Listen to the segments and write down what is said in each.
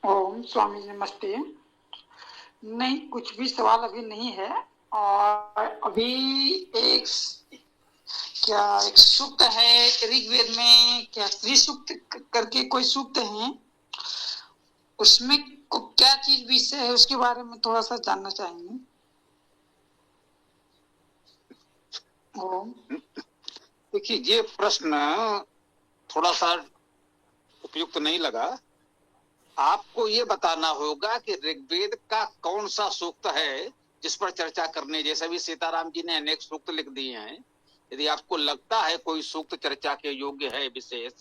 ओम स्वामी जी नमस्ते। नहीं, कुछ भी सवाल अभी नहीं है। और अभी एक एक सूक्त है ऋग्वेद में, क्या श्री सूक्त करके कोई सूक्त है, उसमें क्या चीज विषय है उसके बारे में थोड़ा सा जानना चाहेंगे। ओम। देखिए, ये प्रश्न थोड़ा सा उपयुक्त नहीं लगा। आपको ये बताना होगा कि ऋग्वेद का कौन सा सूक्त है जिस पर चर्चा करने। जैसे भी सीताराम जी ने अनेक सूक्त लिख दिए हैं। यदि आपको लगता है कोई सूक्त चर्चा के योग्य है विशेष,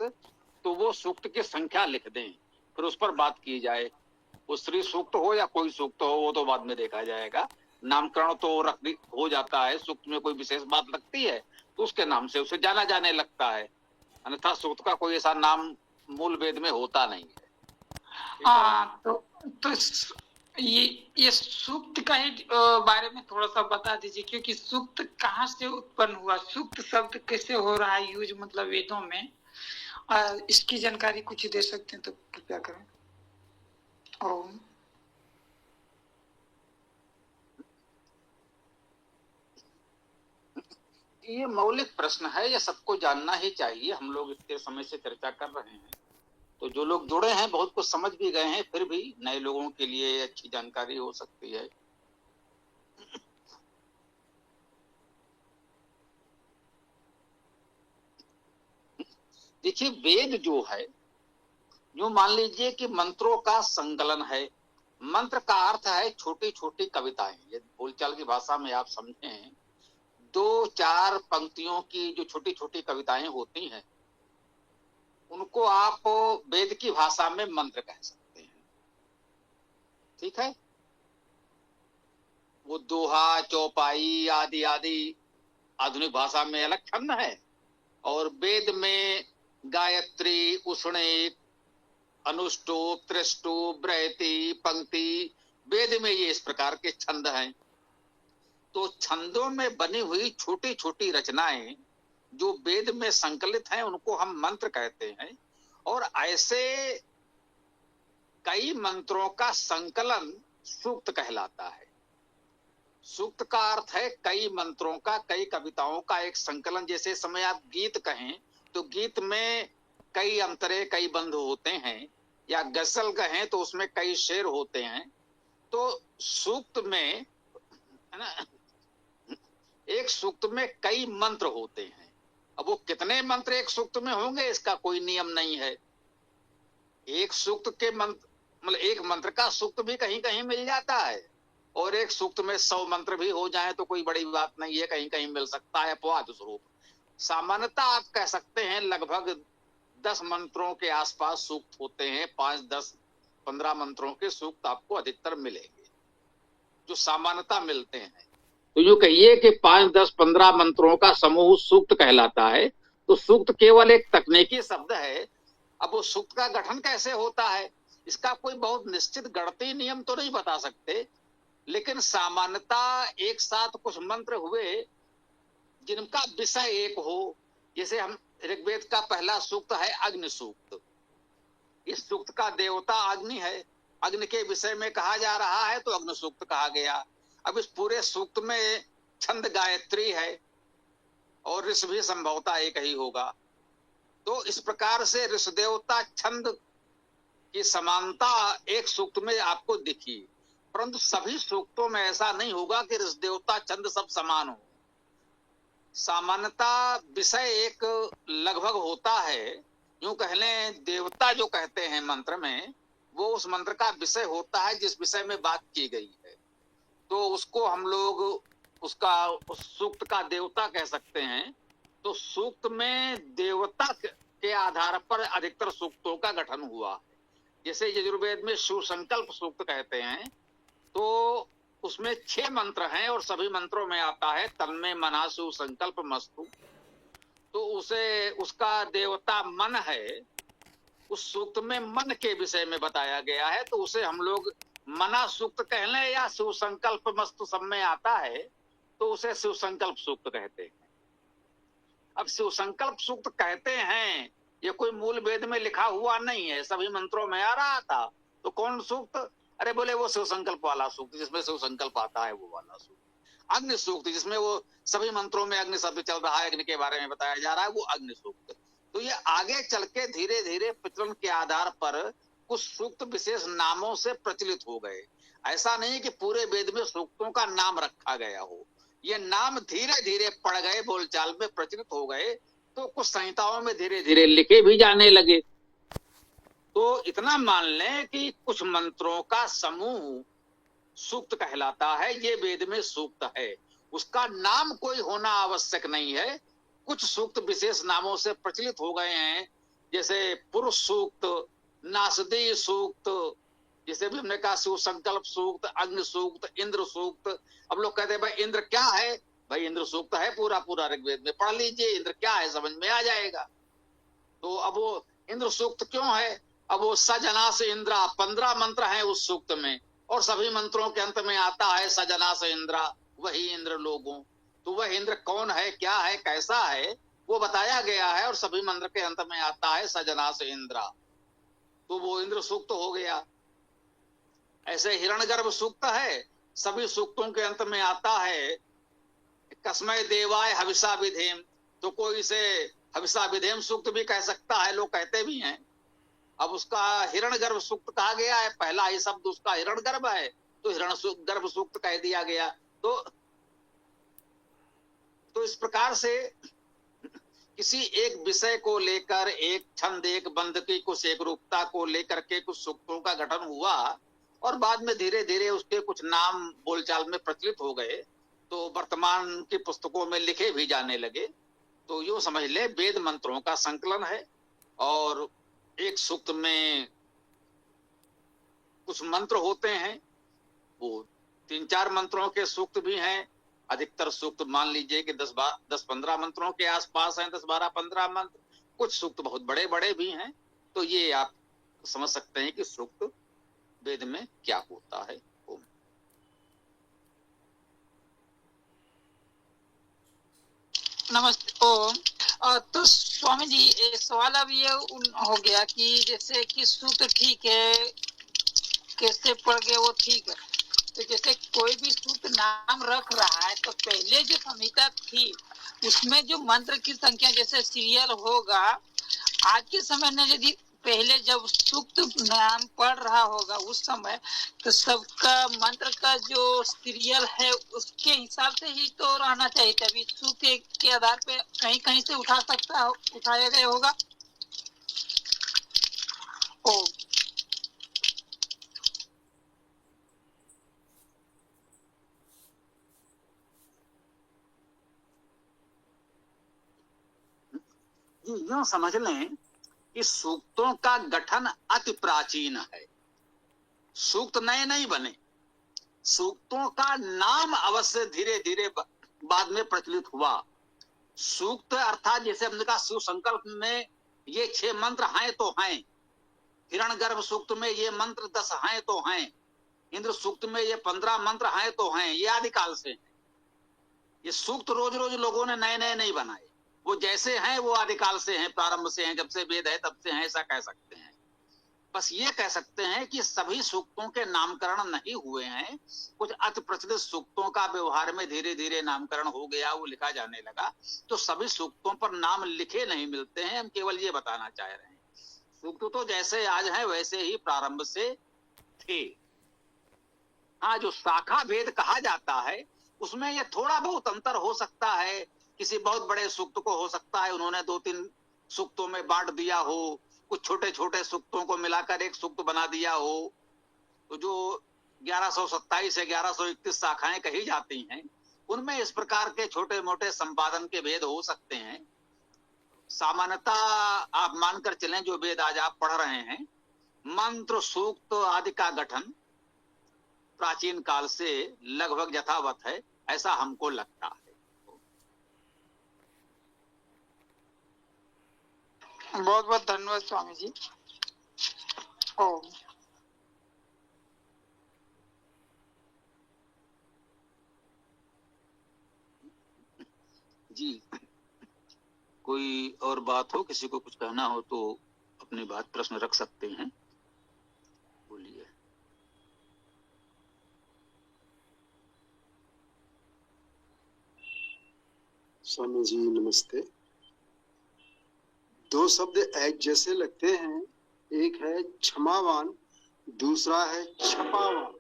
तो वो सूक्त की संख्या लिख दें, फिर उस पर बात की जाए। वो श्री सूक्त हो या कोई सूक्त हो, वो तो बाद में देखा जाएगा। नामकरण तो हो जाता है, सूक्त में कोई विशेष बात लगती है तो उसके नाम से उसे जाना जाने लगता है, अन्यथा सूक्त का कोई ऐसा नाम मूल वेद में होता नहीं है। तो ये सूक्त का ही बारे में थोड़ा सा बता दीजिए, क्योंकि सूक्त कहाँ से उत्पन्न हुआ, सूक्त शब्द कैसे हो रहा है यूज, मतलब वेदों में। इसकी जानकारी कुछ दे सकते हैं तो कृपया करें। ओम। ये मौलिक प्रश्न है, ये सबको जानना ही चाहिए। हम लोग इतने समय से चर्चा कर रहे हैं, तो जो लोग जुड़े हैं बहुत कुछ समझ भी गए हैं, फिर भी नए लोगों के लिए अच्छी जानकारी हो सकती है। देखिए, वेद जो है, जो मान लीजिए कि मंत्रों का संकलन है। मंत्र का अर्थ है छोटी छोटी कविताएं। ये बोलचाल की भाषा में आप समझें, 2-4 पंक्तियों की जो छोटी छोटी कविताएं होती हैं, उनको आप वेद की भाषा में मंत्र कह सकते हैं। ठीक है। वो दोहा, चौपाई आदि आदि आधुनिक भाषा में अलग छंद है, और वेद में गायत्री, उष्णेक, अनुष्टुप, त्रिष्टुप, बृहति, पंक्ति, वेद में ये इस प्रकार के छंद हैं। तो छंदों में बनी हुई छोटी छोटी रचनाएं जो वेद में संकलित हैं, उनको हम मंत्र कहते हैं। और ऐसे कई मंत्रों का संकलन सूक्त कहलाता है। सूक्त का अर्थ है कई मंत्रों का, कई कविताओं का एक संकलन। जैसे समय आप गीत कहें तो गीत में कई अंतरे, कई बंध होते हैं, या गजल कहें तो उसमें कई शेर होते हैं। तो सूक्त में, है ना, एक सूक्त में कई मंत्र होते हैं। अब वो कितने मंत्र एक सूक्त में होंगे इसका कोई नियम नहीं है। एक सूक्त के मंत्र, मतलब एक मंत्र का सूक्त भी कहीं कहीं मिल जाता है, और एक सूक्त में 100 मंत्र भी हो जाए तो कोई बड़ी बात नहीं है, कहीं कहीं मिल सकता है अपवाद स्वरूप। सामान्यतः आप कह सकते हैं लगभग 10 मंत्रों के आसपास सूक्त होते हैं। 5, 10, 15 मंत्रों के सूक्त आपको अधिकतर मिलेंगे जो सामान्यतः मिलते हैं। तो यूं कहिए कि 5, 10, 15 मंत्रों का समूह सूक्त कहलाता है। तो सूक्त केवल एक तकनीकी शब्द है। अब वो सूक्त का गठन कैसे होता है, इसका कोई बहुत निश्चित गणितीय नियम तो नहीं बता सकते, लेकिन सामान्यतः एक साथ कुछ मंत्र हुए जिनका विषय एक हो। जैसे हम ऋग्वेद का पहला सूक्त है अग्नि सूक्त। इस सूक्त का देवता अग्नि है, अग्नि के विषय में कहा जा रहा है तो अग्नि सूक्त कहा गया। अब इस पूरे सूक्त में छंद गायत्री है, और ऋषि भी संभवतः एक ही होगा। तो इस प्रकार से ऋषि देवता छंद की समानता एक सूक्त में आपको दिखी, परंतु सभी सूक्तों में ऐसा नहीं होगा कि ऋषि देवता छंद सब समान हो। सामान्यतः विषय एक लगभग होता है। यूं कह लें, देवता जो कहते हैं मंत्र में, वो उस मंत्र का विषय होता है जिस विषय में बात की गई है। तो उसको हम लोग उस सूक्त का देवता कह सकते हैं। तो सूक्त में देवता के आधार पर अधिकतर सूक्तों का गठन हुआ। जैसे यजुर्वेद में शिव संकल्प सूक्त कहते हैं, तो उसमें 6 मंत्र हैं, और सभी मंत्रों में आता है तन्मे मनासु संकल्प मस्तु। तो उसे, उसका देवता मन है। उस सूक्त में मन के विषय में बताया गया है, तो उसे हम लोग मना सूक्त कह लें, या शिव संकल्प मस्तु सब में आता है तो उसे शिव संकल्प सूक्त कहते हैं। अब शिव संकल्प सूक्त कहते हैं, ये कोई मूल वेद में लिखा हुआ नहीं है, सभी मंत्रों में आ रहा था, तो कौन सूक्त? अरे बोले वो शिव संकल्प वाला सूक्त, जिसमें शिव संकल्प आता है वो वाला सूक्त। अग्नि सूक्त, जिसमें वो सभी मंत्रों में अग्नि शब्द चल रहा है, अग्नि के बारे में बताया जा रहा है, वो अग्नि सूक्त। तो ये आगे चल के धीरे धीरे प्रचलन के आधार पर कुछ सूक्त विशेष नामों से प्रचलित हो गए। ऐसा नहीं कि पूरे वेद में सूक्तों का नाम रखा गया हो, ये नाम धीरे धीरे पड़ गए, बोलचाल में प्रचलित हो गए, तो कुछ संहिताओं में धीरे धीरे लिखे भी जाने लगे। तो इतना मान लें कि कुछ मंत्रों का समूह सूक्त कहलाता है, ये वेद में सूक्त है। उसका नाम कोई होना आवश्यक नहीं है। कुछ सूक्त विशेष नामों से प्रचलित हो गए हैं, जैसे पुरुष सूक्त, नासदी सूक्त, जैसे भी हमने कहा शिव संकल्प सूक्त, अग्नि सूक्त, इंद्र सूक्त। अब लोग कहते हैं भाई इंद्र क्या है? भाई इंद्र सूक्त है पूरा पूरा ऋग्वेद में, पढ़ लीजिए इंद्र क्या है, समझ में आ जाएगा। तो अब वो इंद्र सूक्त क्यों है? अब वो सजना से इंद्रा, 15 मंत्र हैं उस सूक्त में, और सभी मंत्रों के अंत में आता है सजना से इंद्रा, वही इंद्र लोगों। तो वह इंद्र कौन है, क्या है, कैसा है, वो बताया गया है, और सभी मंत्र के अंत में आता है सजना से इंद्रा, तो वो इंद्र सूक्त हो गया। ऐसे हिरण्यगर्भ सूक्त है, सभी सूक्तों के अंत में आता है कस्मै देवाय हविषा विधेम, तो कोई इसे हविषा विधेम सूक्त भी कह सकता है, लोग कहते भी हैं। अब उसका हिरण्यगर्भ सूक्त कहा गया है, पहला ही शब्द उसका हिरण्यगर्भ है, तो हिरण्यगर्भ सूक्त कह दिया गया। तो इस प्रकार से किसी एक विषय को लेकर, एक छंद, एक बंध की कुछ एक रूपता को लेकर के कुछ सूक्तों का गठन हुआ, और बाद में धीरे धीरे उसके कुछ नाम बोलचाल में प्रचलित हो गए, तो वर्तमान की पुस्तकों में लिखे भी जाने लगे। तो यूं समझ ले वेद मंत्रों का संकलन है, और एक सूक्त में कुछ मंत्र होते हैं, वो 3-4 मंत्रों के सूक्त भी हैं। अधिकतर सूक्त मान लीजिए कि 10-15 मंत्रों के आसपास हैं, 10-12-15 मंत्र। कुछ सूक्त बहुत बड़े बड़े भी हैं। तो ये आप समझ सकते हैं कि सूक्त वेद में क्या होता है। नमस्ते। ओम। तो स्वामी जी, एक सवाल अब ये हो गया कि जैसे कि सूत्र ठीक है, कैसे पढ़ गए वो ठीक है, तो जैसे कोई भी सूत्र नाम रख रहा है, तो पहले जो संहिता थी उसमें जो मंत्र की संख्या जैसे सीरियल होगा, आज के समय में यदि पहले जब सूक्त नाम पढ़ रहा होगा उस समय, तो सबका मंत्र का जो सीरियल है उसके हिसाब से ही तो रहना चाहिए, तभी सूक्त के आधार पे कहीं कहीं से उठाया गया होगा। ओ यूं समझ लें कि सूक्तों का गठन अति प्राचीन है। सूक्त नए नहीं बने, सूक्तों का नाम अवश्य धीरे धीरे बाद में प्रचलित हुआ। सूक्त अर्थात जैसे हमने कहा शिव संकल्प में ये 6 मंत्र हैं तो हैं, हिरण्यगर्भ सूक्त में ये मंत्र 10 हैं तो हैं, इंद्र सूक्त में ये 15 मंत्र हैं तो हैं, ये आदिकाल से हैं। ये सूक्त रोज रोज लोगों ने नए नए नहीं बनाए, वो जैसे हैं वो आदिकाल से हैं, प्रारंभ से हैं, जब से वेद है तब से हैं, ऐसा कह सकते हैं। बस ये कह सकते हैं कि सभी सूक्तों के नामकरण नहीं हुए हैं। कुछ अति प्रचलित सूक्तों का व्यवहार में धीरे धीरे नामकरण हो गया, वो लिखा जाने लगा। तो सभी सूक्तों पर नाम लिखे नहीं मिलते हैं, हम केवल ये बताना चाह रहे हैं। सूक्त तो जैसे आज है वैसे ही प्रारंभ से थे। हाँ, जो शाखा भेद कहा जाता है उसमें ये थोड़ा बहुत अंतर हो सकता है। किसी बहुत बड़े सूक्त को हो सकता है उन्होंने 2-3 सूक्तों में बांट दिया हो, कुछ छोटे छोटे सूक्तों को मिलाकर एक सूक्त बना दिया हो। तो जो 1127 से 1131 शाखाएं कही जाती हैं, उनमें इस प्रकार के छोटे मोटे संपादन के भेद हो सकते हैं। सामान्यता आप मानकर चलें जो वेद आज आप पढ़ रहे हैं, मंत्र सूक्त आदि का गठन प्राचीन काल से लगभग यथावत है, ऐसा हमको लगता है। बहुत बहुत धन्यवाद स्वामी जी। ओम। जी, कोई और बात हो, किसी को कुछ कहना हो तो अपनी बात प्रश्न रख सकते हैं। बोलिए। स्वामी जी नमस्ते। दो शब्द एक जैसे लगते हैं, एक है क्षमावान, दूसरा है छपावान,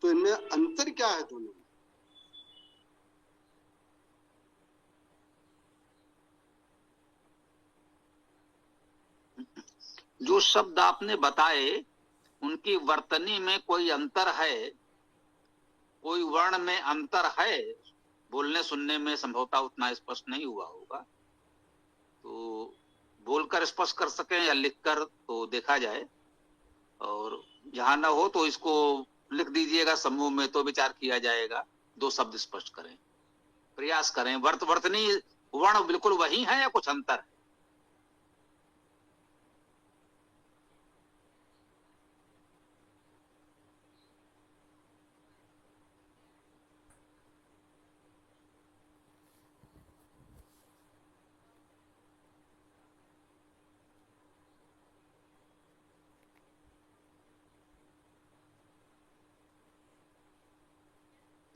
तो इनमें अंतर क्या है दोनों में? जो शब्द आपने बताए उनकी वर्तनी में कोई अंतर है, कोई वर्ण में अंतर है, बोलने सुनने में संभवतः उतना स्पष्ट नहीं हुआ होगा, तो बोलकर स्पष्ट कर सकें या लिखकर तो देखा जाए, और जहां ना हो तो इसको लिख दीजिएगा समूह में, तो विचार किया जाएगा, दो शब्द स्पष्ट करें, प्रयास करें। वर्तनी वर्ण बिल्कुल वही है या कुछ अंतर है?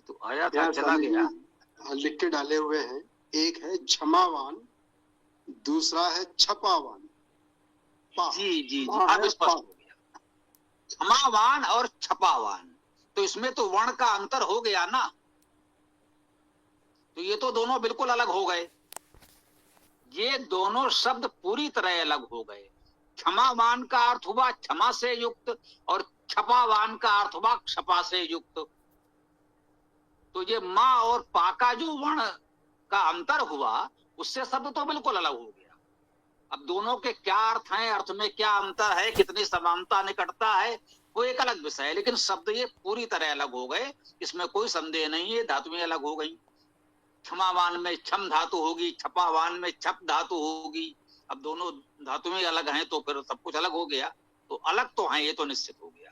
तो आया था चला गया। लिख के डाले हुए हैं, एक है क्षमावान, दूसरा है छपावान। जी जी जी, अब स्पष्ट हो गया। क्षमावान और छपावान, तो इसमें तो वर्ण का अंतर हो गया ना, तो ये तो दोनों बिल्कुल अलग हो गए, ये दोनों शब्द पूरी तरह अलग हो गए। क्षमावान का अर्थ हुआ क्षमा से युक्त, और छपावान का अर्थ हुआ क्षपा से युक्त। तो ये माँ और पा का जो वर्ण का अंतर हुआ, उससे शब्द तो बिल्कुल अलग हो गया। अब दोनों के क्या अर्थ हैं, अर्थ में क्या अंतर है, कितनी समानता निकटता है, वो एक अलग विषय है, लेकिन शब्द ये पूरी तरह अलग हो गए, इसमें कोई संदेह नहीं है। धातुएं अलग हो गई, क्षमावान में क्षम धातु होगी, छपावान में छप धातु होगी। अब दोनों धातुएं अलग हैं तो फिर सब कुछ अलग हो गया, तो अलग तो हैं, ये तो निश्चित हो गया।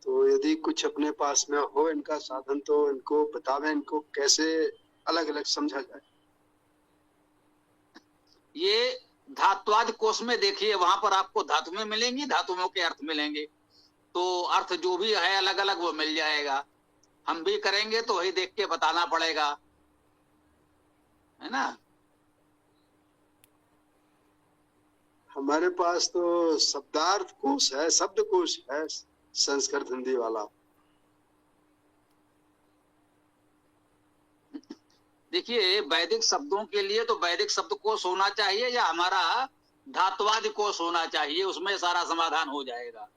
तो यदि कुछ अपने पास में हो इनका साधन, तो इनको बतावें, इनको कैसे अलग अलग समझा जाए। ये धात्वाद कोश में देखिए, वहां पर आपको धातुएं मिलेंगी, धातुओं के अर्थ मिलेंगे, तो अर्थ जो भी है अलग अलग वो मिल जाएगा। हम भी करेंगे तो वही देख के बताना पड़ेगा, है ना। हमारे पास तो शब्दार्थ कोश है, शब्द कोश है, संस्कृत हिंदी वाला। देखिए, वैदिक शब्दों के लिए तो वैदिक शब्दकोश होना चाहिए, या हमारा धात्वादि कोश होना चाहिए, उसमें सारा समाधान हो जाएगा।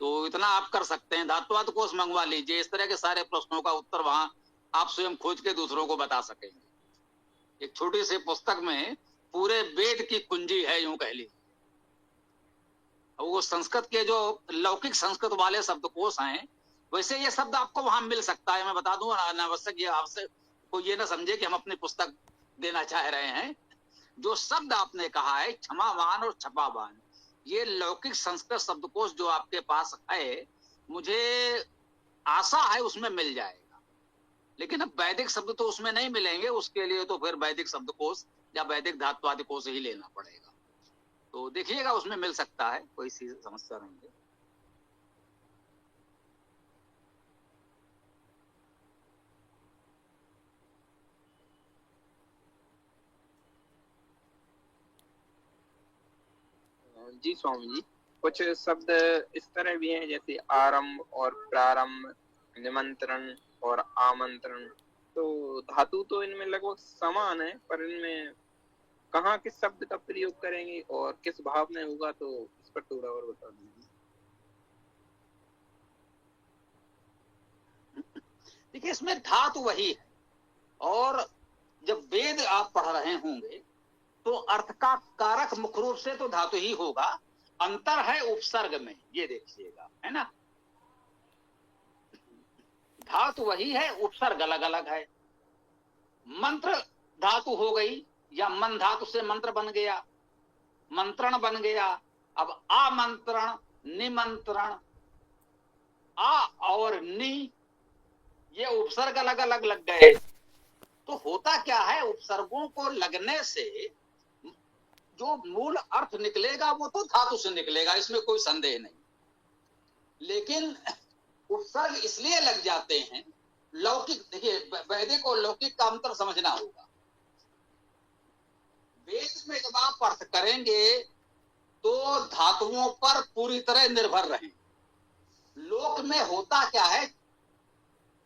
तो इतना आप कर सकते हैं, धात्वाद कोश मंगवा लीजिए, इस तरह के सारे प्रश्नों का उत्तर वहां आप स्वयं खोज के दूसरों को बता सकेंगे। एक छोटी सी पुस्तक में पूरे वेद की कुंजी है, यूं कह लीजिए। वो संस्कृत के जो लौकिक संस्कृत वाले शब्दकोश हैं, वैसे ये शब्द आपको वहां मिल सकता है। मैं बता दूं, अनावश्यक ये आपसे कोई ये ना समझे कि हम अपनी पुस्तक देना चाह रहे हैं। जो शब्द आपने कहा है क्षमावान और छपावान, ये लौकिक संस्कृत शब्दकोश जो आपके पास है, मुझे आशा है उसमें मिल जाएगा, लेकिन अब वैदिक शब्द तो उसमें नहीं मिलेंगे, उसके लिए तो फिर वैदिक शब्दकोश या वैदिक धात्वादि कोश ही लेना पड़ेगा। तो देखिएगा, उसमें मिल सकता है, कोई सी समस्या नहीं है। जी स्वामी जी, कुछ शब्द इस तरह भी हैं जैसे आरंभ और प्रारंभ, निमंत्रण और आमंत्रण। तो धातु तो इनमें लगभग समान है, पर इनमें कहाँ किस शब्द का प्रयोग करेंगे और किस भाव में होगा, तो इस पर थोड़ा और बता दीजिए। देखिए, इसमें धातु वही है, और जब वेद आप पढ़ रहे होंगे तो अर्थ का कारक मुख्य रूप से तो धातु ही होगा, अंतर है उपसर्ग में, ये देखिएगा, है ना। धातु वही है, उपसर्ग अलग अलग है। मंत्र धातु हो गई, या मन धातु से मंत्र बन गया, मंत्रण बन गया। अब आमंत्रण, निमंत्रण, आ और नि, ये उपसर्ग अलग अलग लग गए। तो होता क्या है, उपसर्गों को लगने से जो मूल अर्थ निकलेगा वो तो धातु से निकलेगा, इसमें कोई संदेह नहीं। लेकिन उपसर्ग इसलिए लग जाते हैं लौकिक, देखिए वैदिक और लौकिक का अंतर समझना होगा। वेद में जब आप अर्थ करेंगे तो धातुओं पर पूरी तरह निर्भर रहें। लोक में होता क्या है,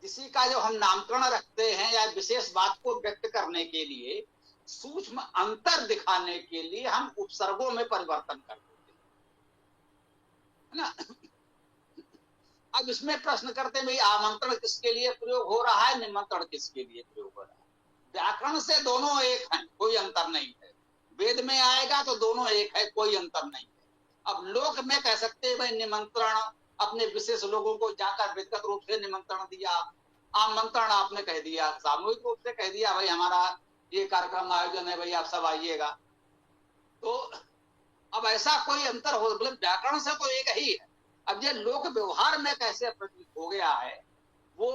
किसी का जो हम नामकरण रखते हैं या विशेष बात को व्यक्त करने के लिए, सूक्ष्म अंतर दिखाने के लिए हम उपसर्गों में परिवर्तन कर देते हैं, है ना। अब इसमें प्रश्न करते हैं भाई आमंत्रण किसके लिए प्रयोग हो रहा है, निमंत्रण किसके लिए प्रयोग हो रहा है। व्याकरण से दोनों एक हैं, कोई अंतर नहीं है। वेद में आएगा तो दोनों एक है, कोई अंतर नहीं है। अब लोक में कह सकते हैं भाई निमंत्रण, अपने विशेष लोगों को जाकर व्यक्तिगत रूप से निमंत्रण दिया। आमंत्रण आपने कह दिया, सामूहिक रूप से कह दिया भाई हमारा ये कार्यक्रम आयोजन है, भाई आप सब आइएगा। तो अब ऐसा कोई अंतर हो, मतलब व्याकरण से तो एक ही है। अब ये लोक व्यवहार में कैसे प्रचलित हो गया है वो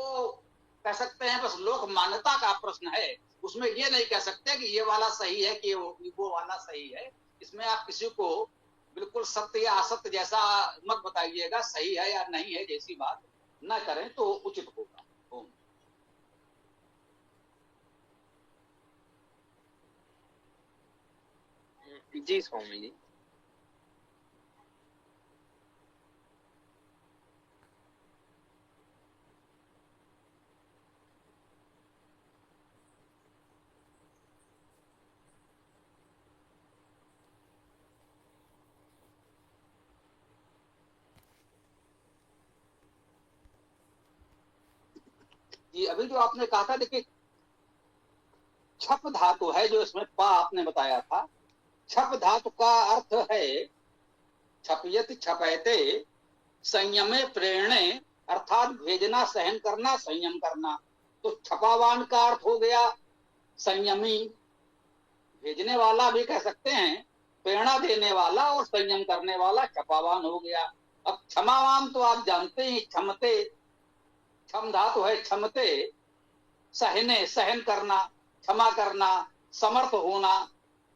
कह सकते हैं बस लोक मान्यता का प्रश्न है। उसमें ये नहीं कह सकते कि ये वाला सही है कि वो वाला सही है। इसमें आप किसी को बिल्कुल सत्य या असत्य जैसा मत बताइएगा, सही है या नहीं है जैसी बात न करें तो उचित होगा। जी स्वामी जी। ये अभी जो आपने कहा था, देखिए छप धातु है जो इसमें पा आपने बताया था। छप धातु का अर्थ है छपयति छपयते संयमे प्रेरणे, अर्थात भेजना सहन करना, संयम करना। तो छपावान का अर्थ हो गया संयमी, भेजने वाला भी कह सकते हैं, प्रेरणा देने वाला और संयम करने वाला छपावान हो गया। अब क्षमावान तो आप जानते हैं, क्षमते, क्षम धातु है क्षमते, सहने सहन करना, क्षमा करना, समर्थ होना,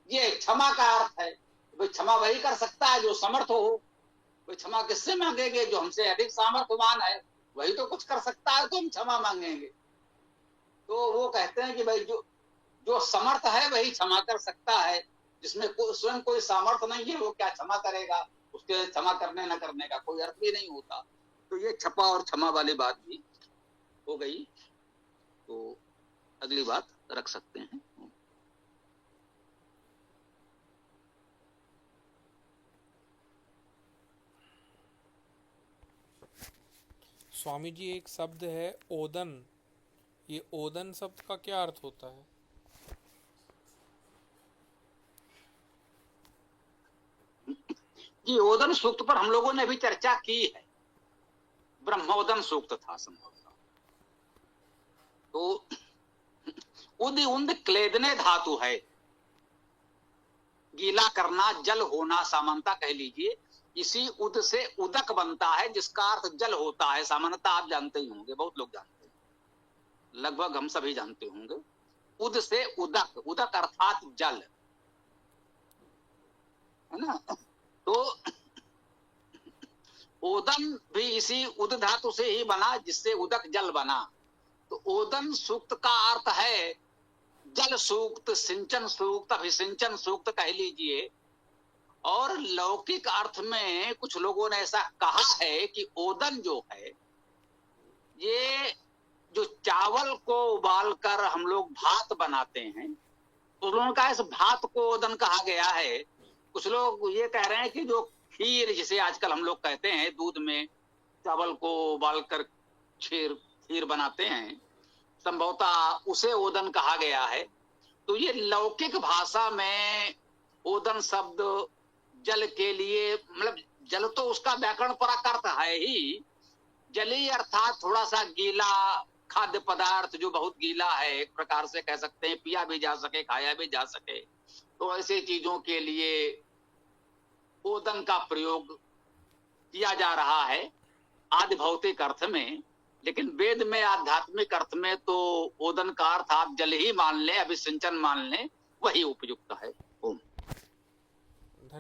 ये क्षमा का अर्थ है। भाई क्षमा वही कर सकता है जो समर्थ हो। भाई क्षमा किससे मांगेंगे, जो हमसे अधिक सामर्थ्यवान है वही तो कुछ कर सकता है, तो हम क्षमा मांगेंगे। तो वो कहते हैं कि भाई जो समर्थ है वही क्षमा कर सकता है, जिसमें स्वयं कोई सामर्थ्य नहीं है वो क्या क्षमा करेगा, उसके क्षमा करने न करने का कोई अर्थ भी नहीं होता। तो ये छपा और क्षमा वाली बात भी हो गई। तो अगली बात रख सकते हैं। स्वामी जी एक शब्द है ओदन, ये ओदन शब्द का क्या अर्थ होता है? जी ओदन सूक्त पर हम लोगों ने भी चर्चा की है। ब्रह्मोदन सूक्त था संभवतः। तो उद उन्द क्लेदने धातु है, गीला करना, जल होना, सामान्यता कह लीजिए। इसी उद से उदक बनता है जिसका अर्थ जल होता है। सामान्यता आप जानते ही होंगे, बहुत लोग जानते हैं, लगभग हम सभी जानते होंगे। उद से उदक, उदक अर्थात जल, है ना। तो ओदन भी इसी उद धातु से ही बना जिससे उदक जल बना। तो ओदन सूक्त का अर्थ है जल सूक्त, सिंचन सूक्त, अभिसिंचन सूक्त कह लीजिए। और लौकिक अर्थ में कुछ लोगों ने ऐसा कहा है कि ओदन जो है, ये जो चावल को उबालकर हम लोग भात बनाते हैं, तो उन्होंने कहा इस भात को ओदन कहा गया है। कुछ लोग ये कह रहे हैं कि जो खीर, जिसे आजकल हम लोग कहते हैं, दूध में चावल को उबालकर खीर बनाते हैं, संभवतः उसे ओदन कहा गया है। तो ये लौकिक भाषा में ओदन शब्द जल के लिए, मतलब जल तो उसका व्याकरण परक अर्थ है ही, जली अर्थात थोड़ा सा गीला खाद्य पदार्थ जो बहुत गीला है, एक प्रकार से कह सकते हैं, पिया भी जा सके, खाया भी जा सके। तो ऐसे चीजों के लिए ओदन का प्रयोग किया जा रहा है आदि भौतिक अर्थ में। लेकिन वेद में आध्यात्मिक अर्थ में तो ओदन का अर्थ आप जल ही मान लें, अभिसिंचन मान लें, वही उपयुक्त है। ओम।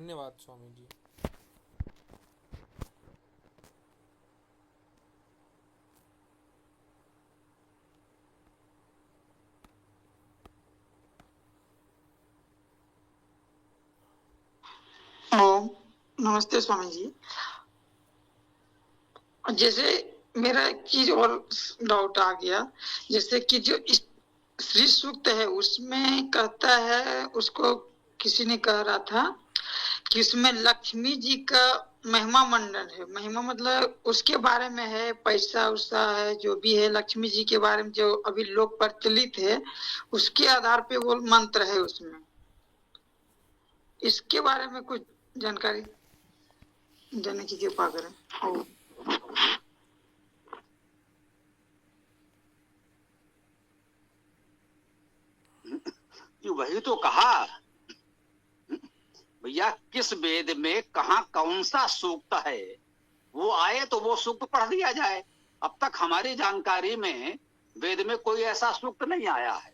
धन्यवाद स्वामी जी। ओम नमस्ते स्वामी जी। जैसे मेरा एक चीज और डाउट आ गया, जैसे कि जो श्री सूक्त है उसमें कहता है, उसको किसी ने कह रहा था कि उसमें लक्ष्मी जी का महिमा मंडन है। महिमा मतलब उसके बारे में है, पैसा उसा है, जो भी है लक्ष्मी जी के बारे में जो अभी लोग प्रचलित है, उसके आधार पे वो मंत्र है उसमें। इसके बारे में कुछ जानकारी देने की कृपा करें। ओम। वही तो कहा भैया, किस वेद में कहा कौन सा सूक्त है, वो आए तो वो सूक्त पढ़ दिया जाए। अब तक हमारी जानकारी में वेद में कोई ऐसा सूक्त नहीं आया है।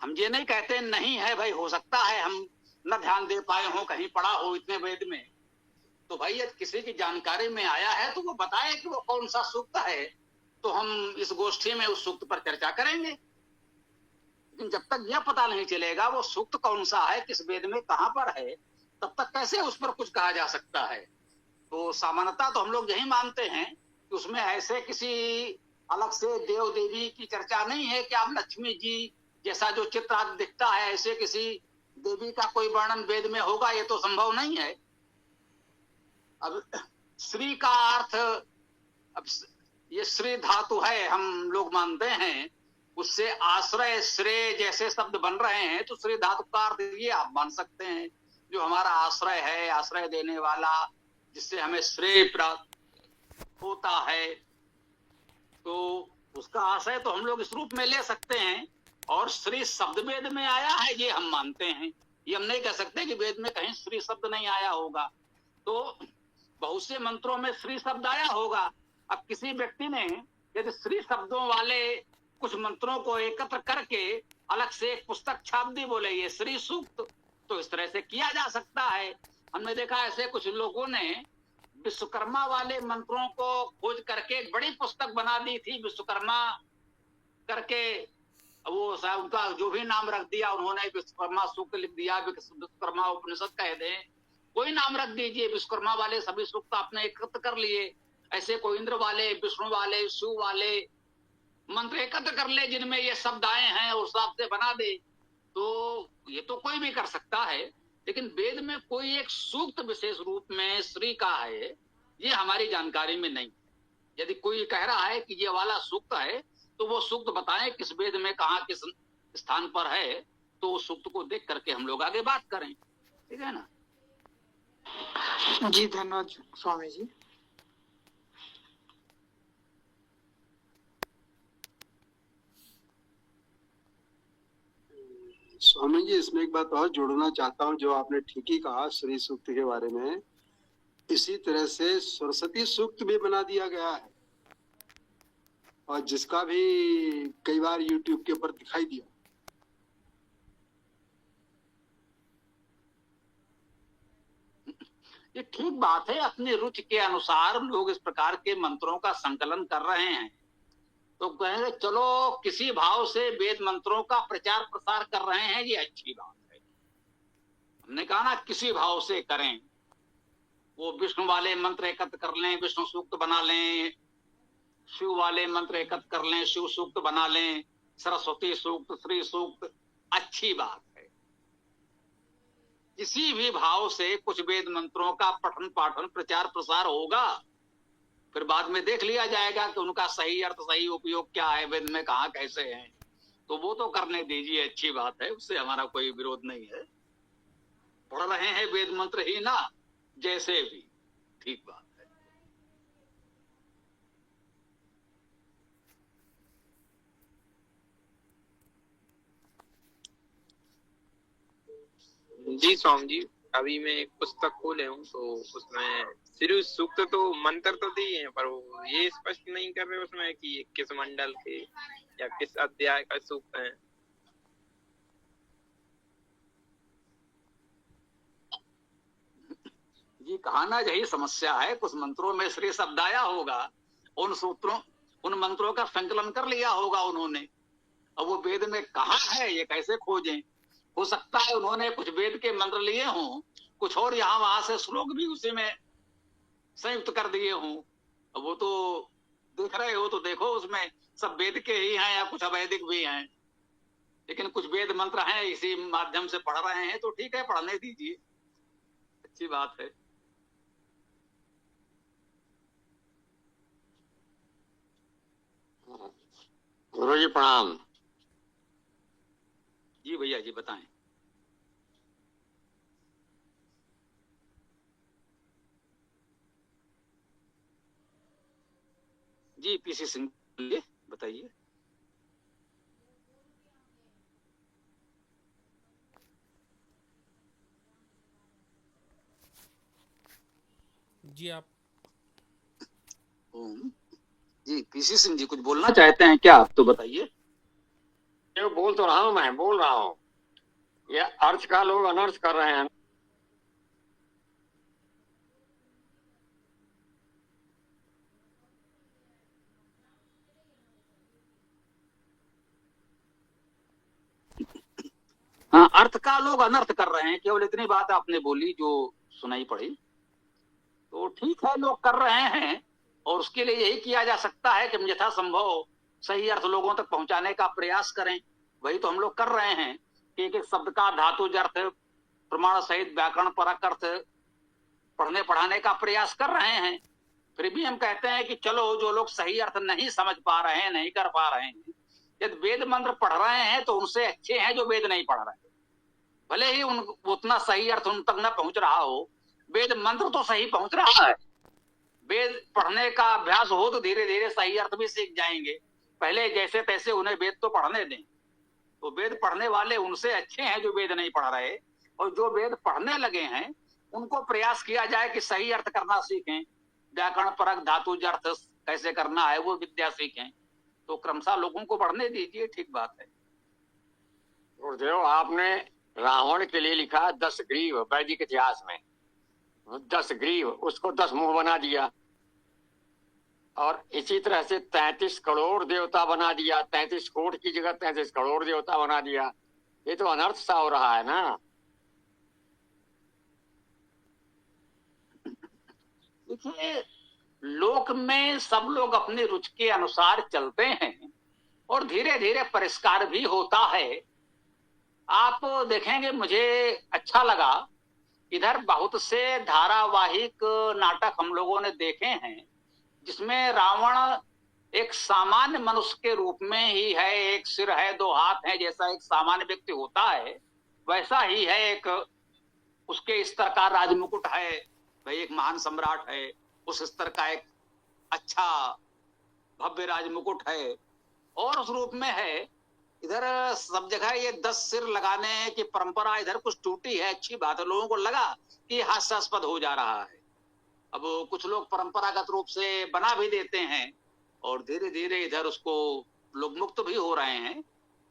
हम ये नहीं कहते नहीं है भाई, हो सकता है हम न ध्यान दे पाए हो, कहीं पढ़ा हो इतने वेद में। तो भाई यदि किसी की जानकारी में आया है तो वो बताए कि वो कौन सा सूक्त है, तो हम इस गोष्ठी में उस सूक्त पर चर्चा करेंगे। लेकिन जब तक यह पता नहीं चलेगा वो सूक्त कौन सा है, किस वेद में कहां पर है, तब तक कैसे उस पर कुछ कहा जा सकता है। तो सामान्यतः तो हम लोग यही मानते हैं कि उसमें ऐसे किसी अलग से देव देवी की चर्चा नहीं है कि आप लक्ष्मी जी जैसा जो चित्र आज दिखता है ऐसे किसी देवी का कोई वर्णन वेद में होगा, ये तो संभव नहीं है। अब श्री का अर्थ, अब ये श्री धातु है हम लोग मानते हैं, उससे आश्रय श्रेय जैसे शब्द बन रहे हैं, तो श्री धातु का अर्थ ये आप मान सकते हैं, जो हमारा आश्रय है, आश्रय देने वाला, जिससे हमें श्रेय प्राप्त होता है। तो उसका आशय तो हम लोग इस रूप में ले सकते हैं। और श्री शब्द वेद में आया है ये हम मानते हैं, ये हम नहीं कह सकते कि वेद में कहीं श्री शब्द नहीं आया होगा। तो बहुत से मंत्रों में श्री शब्द आया होगा। अब किसी व्यक्ति ने यदि श्री शब्दों वाले कुछ मंत्रों को एकत्र करके अलग से एक पुस्तक छाप दी, बोले ये श्री सूक्त, तो इस तरह से किया जा सकता है। हमने देखा ऐसे कुछ लोगों ने विश्वकर्मा वाले मंत्रों को खोज करके एक बड़ी पुस्तक बना दी थी, विश्वकर्मा करके। वो उनका जो भी नाम रख दिया उन्होंने, विश्वकर्मा सूक्त लिख दिया, विश्वकर्मा उपनिषद कह दे, कोई नाम रख दीजिए। विश्वकर्मा वाले सभी सूक्त आपने एकत्र कर लिए, ऐसे कोई इंद्र वाले, विष्णु वाले, शिव वाले मंत्र एकत्र कर ले जिनमें ये शब्द आए हैं, उस हिसाब से बना दे। तो ये तो कोई भी कर सकता है, लेकिन वेद में कोई एक सूक्त विशेष रूप में श्री का है, ये हमारी जानकारी में नहीं। यदि कोई कह रहा है कि ये वाला सूक्त है, तो वो सूक्त बताएं किस वेद में कहा किस स्थान पर है, तो उस सूक्त को देख करके हम लोग आगे बात करें, ठीक है ना। जी धन्यवाद स्वामी जी। स्वामी जी, इसमें एक बात और जोड़ना चाहता हूँ, जो आपने ठीक ही कहा श्री सूक्त के बारे में। इसी तरह से सरस्वती सूक्त भी बना दिया गया है, और जिसका भी कई बार YouTube के ऊपर दिखाई दिया। ये ठीक बात है, अपनी रुचि के अनुसार लोग इस प्रकार के मंत्रों का संकलन कर रहे हैं। तो कहेंगे चलो किसी भाव से वेद मंत्रों का प्रचार प्रसार कर रहे हैं, ये अच्छी बात है। हमने कहा ना किसी भाव से करें, वो विष्णु वाले मंत्र एकत्र कर लें, विष्णु सूक्त बना लें, शिव वाले मंत्र एकत्र कर लें, शिव सूक्त बना लें, सरस्वती सूक्त, श्री सूक्त, अच्छी बात है। किसी भी भाव से कुछ वेद मंत्रों का पठन पाठन प्रचार प्रसार होगा, फिर बाद में देख लिया जाएगा कि उनका सही अर्थ, सही उपयोग क्या है, वेद में कहा कैसे है। तो वो तो करने दीजिए, अच्छी बात है, उससे हमारा कोई विरोध नहीं है। पढ़ रहे हैं वेद मंत्र ही ना, जैसे भी, ठीक बात है। जी स्वामी जी, अभी मैं एक पुस्तक खोले हूँ, तो उसमें श्री सूक्त तो मंत्र तो दिए हैं, पर वो ये स्पष्ट नहीं कर रहे उसमें कि ये किस मंडल के या किस अध्याय का सूक्त है। जी कहा ना, यही समस्या है। कुछ मंत्रों में श्री शब्द आया होगा, उन सूत्रों उन मंत्रों का संकलन कर लिया होगा उन्होंने। अब वो वेद में कहाँ है ये कैसे खोजें? हो सकता है उन्होंने कुछ वेद के मंत्र लिए हों, कुछ और यहाँ वहां से श्लोक भी उसी में संयुक्त कर दिए हों। अब वो तो देख रहे हो तो देखो, उसमें सब वेद के ही हैं या कुछ अवैदिक भी हैं, लेकिन कुछ वेद मंत्र हैं, इसी माध्यम से पढ़ रहे हैं तो ठीक है, पढ़ने दीजिए, अच्छी बात है। गुरु जी प्रणाम। जी भैया जी बताएं। जी पीसी सिंह बताइए। जी आप जी पीसी सिंह जी कुछ बोलना चाहते हैं क्या आप? तो बताइए। जो बोल तो रहा हूँ, मैं बोल रहा हूँ, ये अर्थ का लोग अनर्थ कर रहे हैं। हाँ, अर्थ का लोग अनर्थ कर रहे हैं, केवल इतनी बात आपने बोली जो सुनाई पड़ी। तो ठीक है, लोग कर रहे हैं और उसके लिए यही किया जा सकता है कि हम यथासंभव सही अर्थ लोगों तक पहुंचाने का प्रयास करें। वही तो हम लोग कर रहे हैं कि एक एक शब्द का धातुज अर्थ, प्रमाण सहित व्याकरण परक अर्थ पढ़ने पढ़ाने का प्रयास कर रहे हैं। फिर भी हम कहते हैं कि चलो, जो लोग सही अर्थ नहीं समझ पा रहे हैं, नहीं कर पा रहे हैं, यदि वेद मंत्र पढ़ रहे हैं तो उनसे अच्छे हैं जो वेद नहीं पढ़ रहे। भले ही उतना सही अर्थ उन तक न पहुंच रहा हो, वेद मंत्र तो सही पहुंच रहा है। वेद पढ़ने का अभ्यास हो तो धीरे धीरे सही अर्थ भी सीख जाएंगे। पहले जैसे तैसे उन्हें वेद तो पढ़ने दें। तो वेद पढ़ने वाले उनसे अच्छे हैं जो वेद नहीं पढ़ रहे, और जो वेद पढ़ने लगे हैं उनको प्रयास किया जाए कि सही अर्थ करना सीखें, व्याकरण परक धातुज अर्थ कैसे करना है वो विद्या सीखें। तो क्रमशः लोगों को बढ़ने दीजिए, ठीक बात है। गुरुदेव, आपने रावण के लिए लिखा 10 ग्रीव वैदिक इतिहास में, 10 ग्रीव, उसको 10 मुंह बना दिया। और इसी तरह से 33 करोड़ देवता बना दिया, 33 कोट की जगह 33 करोड़ देवता बना दिया। ये तो अनर्थ सा हो रहा है ना। देखिए, लोक में सब लोग अपनी रुचि के अनुसार चलते हैं और धीरे धीरे परिष्कार भी होता है। आप देखेंगे, मुझे अच्छा लगा, इधर बहुत से धारावाहिक नाटक हम लोगों ने देखे हैं जिसमें रावण एक सामान्य मनुष्य के रूप में ही है, एक सिर है, 2 हाथ हैं, जैसा एक सामान्य व्यक्ति होता है वैसा ही है। एक उसके स्तर का राजमुकुट है, भाई एक महान सम्राट है, उस स्तर का एक अच्छा भव्य राजमुकुट है, और उस रूप में है। इधर सब जगह ये 10 सिर लगाने की परंपरा इधर कुछ टूटी है, अच्छी बात है। लोगों को लगा कि हास्यास्पद हो जा रहा है। अब कुछ लोग परंपरागत रूप से बना भी देते हैं और धीरे धीरे इधर उसको लोग मुक्त भी हो रहे हैं।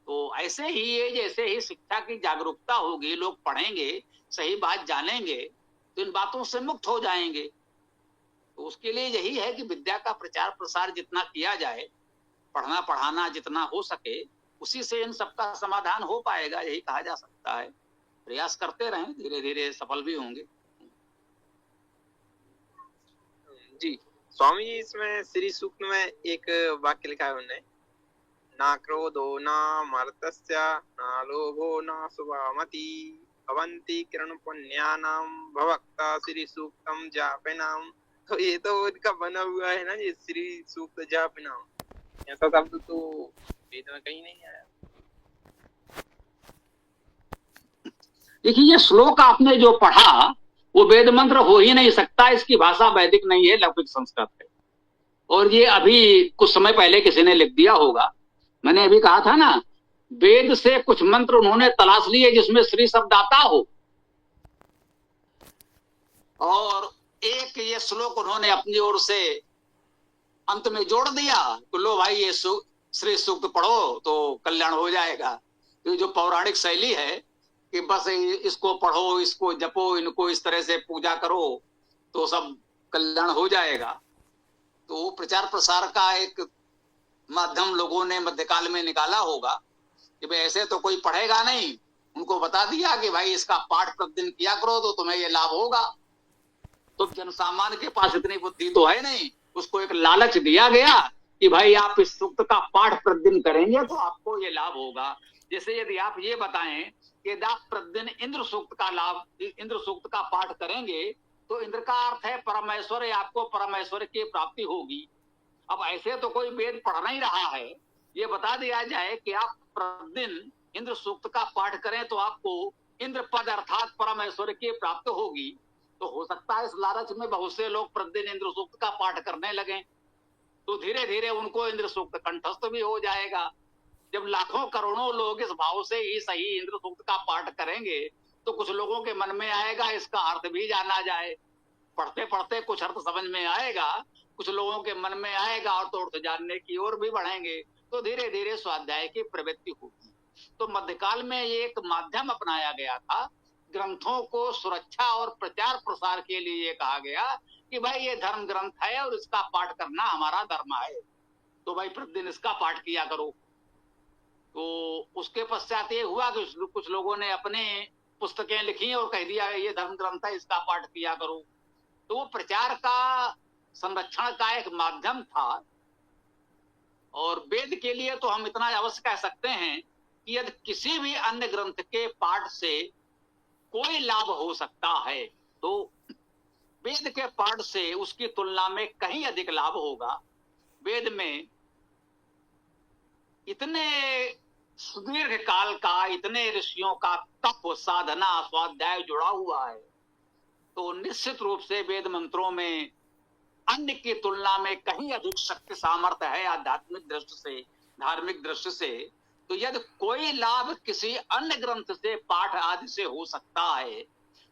तो ऐसे ही ये जैसे ही शिक्षा की जागरूकता होगी, लोग पढ़ेंगे, सही बात जानेंगे, तो इन बातों से मुक्त हो जाएंगे। तो उसके लिए यही है कि विद्या का प्रचार प्रसार जितना किया जाए, पढ़ना पढ़ाना जितना हो सके, उसी से इन सबका समाधान हो पाएगा, यही कहा जा सकता है। प्रयास करते रहें, धीरे धीरे सफल भी होंगे। जी स्वामी जी, इसमें श्री सूक्त में एक वाक्य लिखा है उन्होंने, ना क्रोधो ना मर्तस्य ना लोभो ना शुभामति भवन्ति किरण पुण्यानां भवक्ता श्री सूक्तम जापिनाम। तो ये तो इनका बना हुआ है ना, ये श्री सूक्त जापिनाम, ऐसा शब्द तो वेद में कहीं नहीं आया। देखिए, ये श्लोक आपने जो पढ़ा वो वेद मंत्र हो ही नहीं सकता, इसकी भाषा वैदिक नहीं है, लौकिक संस्कृत है। और ये अभी कुछ समय पहले किसी ने लिख दिया होगा। मैंने अभी कहा था ना, वेद से कुछ मंत्र उन्होंने तलाश लिए जिसमें श्री शब्द आता हो, और एक ये श्लोक उन्होंने अपनी ओर से अंत में जोड़ दिया, तो लो भाई ये श्री सूक्त पढ़ो तो कल्याण हो जाएगा। तो जो पौराणिक शैली है कि बस इसको पढ़ो, इसको जपो, इनको इस तरह से पूजा करो, तो सब कल्याण हो जाएगा। तो प्रचार प्रसार का एक माध्यम लोगों ने मध्यकाल में निकाला होगा कि भाई ऐसे तो कोई पढ़ेगा नहीं, उनको बता दिया कि भाई इसका पाठ प्रतिदिन किया करो तो तुम्हें ये लाभ होगा। तो जनसामान्य के पास इतनी बुद्धि तो है नहीं, उसको एक लालच दिया गया कि भाई आप इस सूक्त का पाठ प्रतिदिन करेंगे तो आपको ये लाभ होगा। जैसे यदि आप ये बताएं कि यदि आप प्रतिदिन इंद्र सूक्त का लाभ, इंद्र सूक्त का पाठ करेंगे तो इंद्र का अर्थ है परमेश्वर, आपको परमेश्वर की प्राप्ति होगी। अब ऐसे तो कोई वेद पढ़ नहीं रहा है, ये बता दिया जाए कि आप प्रतिदिन इंद्र सूक्त का पाठ करें तो आपको इंद्र पद अर्थात परमेश्वर की प्राप्ति होगी। तो हो सकता है इस लालच में बहुत से लोग प्रतिदिन इंद्र सूक्त का पाठ करने लगे, तो धीरे धीरे उनको इंद्र सूक्त कंठस्थ भी हो जाएगा। जब लाखों करोड़ों लोग इस भाव से ही सही इंद्र सूक्त का पाठ करेंगे तो कुछ लोगों के मन में आएगा इसका अर्थ भी जाना जाए। पढ़ते पढ़ते कुछ अर्थ समझ में आएगा, कुछ लोगों के मन में आएगा और तो अर्थ जानने की ओर भी बढ़ेंगे, तो धीरे धीरे स्वाध्याय की प्रवृत्ति होगी। तो मध्यकाल में ये एक माध्यम अपनाया गया था, ग्रंथों को सुरक्षा और प्रचार प्रसार के लिए ये कहा गया कि भाई ये धर्म ग्रंथ है और इसका पाठ करना हमारा धर्म है, तो भाई प्रतिदिन इसका पाठ किया करो। तो उसके पश्चात ये हुआ कि कुछ लोगों ने अपने पुस्तकें लिखी और कह दिया ये धर्म ग्रंथ है, इसका पाठ किया करो। तो वो प्रचार का, संरक्षण का एक माध्यम था। और वेद के लिए तो हम इतना अवश्य कह सकते हैं कि यदि किसी भी अन्य ग्रंथ के पाठ से कोई लाभ हो सकता है तो वेद के पाठ से उसकी तुलना में कहीं अधिक लाभ होगा। वेद में इतने सुदीर्घ काल का, इतने ऋषियों का तप, साधना, स्वाध्याय जुड़ा हुआ है, तो निश्चित रूप से वेद मंत्रों में अन्य की तुलना में कहीं अधिक शक्ति सामर्थ्य है आध्यात्मिक दृष्टि से, धार्मिक दृष्टि से। तो यदि कोई लाभ किसी अन्य ग्रंथ से, पाठ आदि से हो सकता है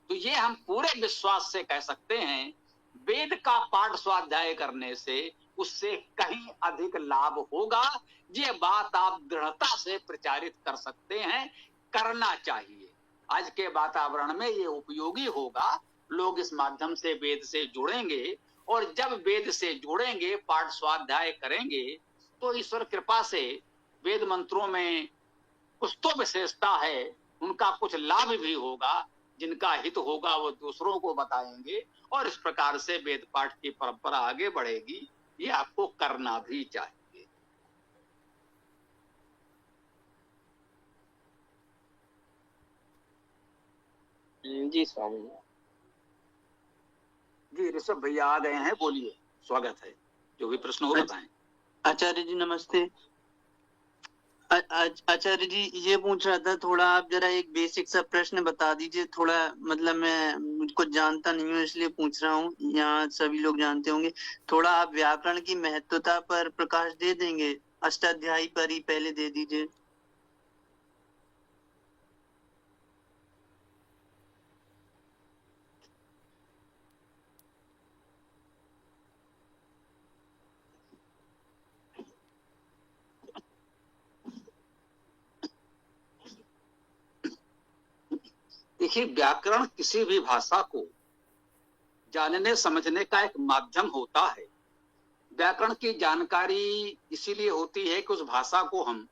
तो ये हम पूरे विश्वास से कह सकते हैं वेद का पाठ स्वाध्याय करने से उससे कहीं अधिक लाभ होगा। ये बात आप दृढ़ता से प्रचारित कर सकते हैं, करना चाहिए। आज के वातावरण में ये उपयोगी होगा। लोग इस माध्यम से वेद से जुड़ेंगे और जब वेद से जुड़ेंगे, पाठ स्वाध्याय करेंगे तो ईश्वर कृपा से वेद मंत्रों में कुछ तो विशेषता है, उनका कुछ लाभ भी होगा, जिनका हित होगा वो दूसरों को बताएंगे और इस प्रकार से वेद पाठ की परंपरा आगे बढ़ेगी। ये आपको करना भी चाहिए। जी स्वामी जी, ऋषभ भैया आ गए हैं, बोलिए, स्वागत है। जो भी प्रश्न हो बताएं। आचार्य जी नमस्ते। आचार्य जी ये पूछ रहा था, थोड़ा आप जरा एक बेसिक सा प्रश्न बता दीजिए। थोड़ा मतलब मैं मुझको जानता नहीं हूँ इसलिए पूछ रहा हूँ, यहाँ सभी लोग जानते होंगे। थोड़ा आप व्याकरण की महत्वता पर प्रकाश दे देंगे? अष्टाध्यायी पर ही पहले दे दीजिए। देखिए, व्याकरण किसी भी भाषा को जानने समझने का एक माध्यम होता है। व्याकरण की जानकारी इसीलिए होती है कि उस भाषा को हम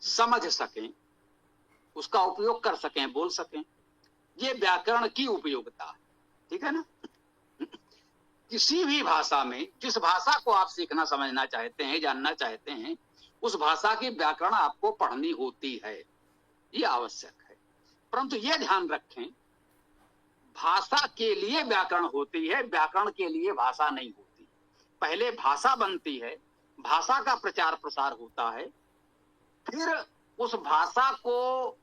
समझ सकें, उसका उपयोग कर सकें, बोल सकें। ये व्याकरण की उपयोगिता है, ठीक है ना। किसी भी भाषा में, जिस भाषा को आप सीखना समझना चाहते हैं, जानना चाहते हैं, उस भाषा की व्याकरण आपको पढ़नी होती है, ये आवश्यक है। परंतु ये ध्यान रखें, भाषा के लिए व्याकरण होती है, व्याकरण के लिए भाषा नहीं होती। पहले भाषा बनती है, भाषा का प्रचार प्रसार होता है, फिर उस भाषा को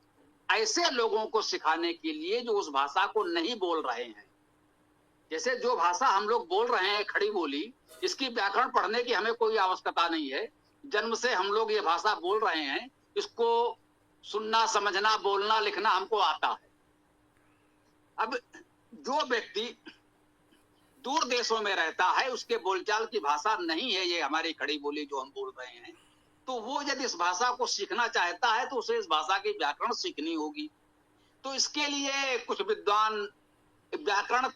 ऐसे लोगों को सिखाने के लिए जो उस भाषा को नहीं बोल रहे हैं। जैसे जो भाषा हम लोग बोल रहे हैं, खड़ी बोली, इसकी व्याकरण पढ़ने की हमें कोई आवश्यकता नहीं है। जन्म से हम लोग ये भाषा बोल रहे हैं, इसको सुनना, समझना, बोलना, लिखना हमको आता है। अब जो व्यक्ति दूर देशों में रहता है, उसके बोलचाल की भाषा नहीं है ये हमारी खड़ी बोली जो हम बोल रहे हैं, तो वो यदि इस भाषा को सीखना चाहता है तो उसे इस भाषा की व्याकरण सीखनी होगी। तो इसके लिए कुछ विद्वान व्याकरण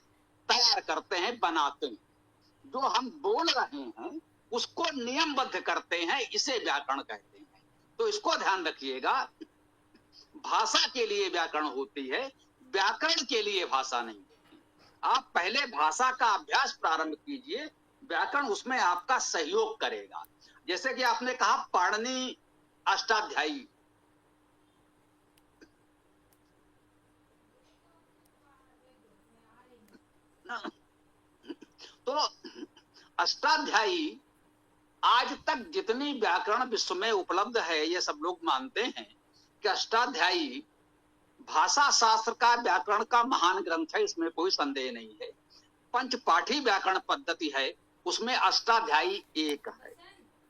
तैयार करते हैं, बनाते हैं। जो हम बोल रहे हैं उसको नियमबद्ध करते हैं, इसे व्याकरण कहते हैं। तो इसको ध्यान रखिएगा, भाषा के लिए व्याकरण होती है, व्याकरण के लिए भाषा नहीं होती। आप पहले भाषा का अभ्यास प्रारंभ कीजिए, व्याकरण उसमें आपका सहयोग करेगा। जैसे कि आपने कहा पाणिनि अष्टाध्यायी, तो अष्टाध्यायी आज तक जितनी व्याकरण विश्व में उपलब्ध है, ये सब लोग मानते हैं कि अष्टाध्यायी भाषा शास्त्र का व्याकरण का महान ग्रंथ है, इसमें कोई संदेह नहीं है। पंचपाठी व्याकरण पद्धति है, उसमें अष्टाध्यायी एक है।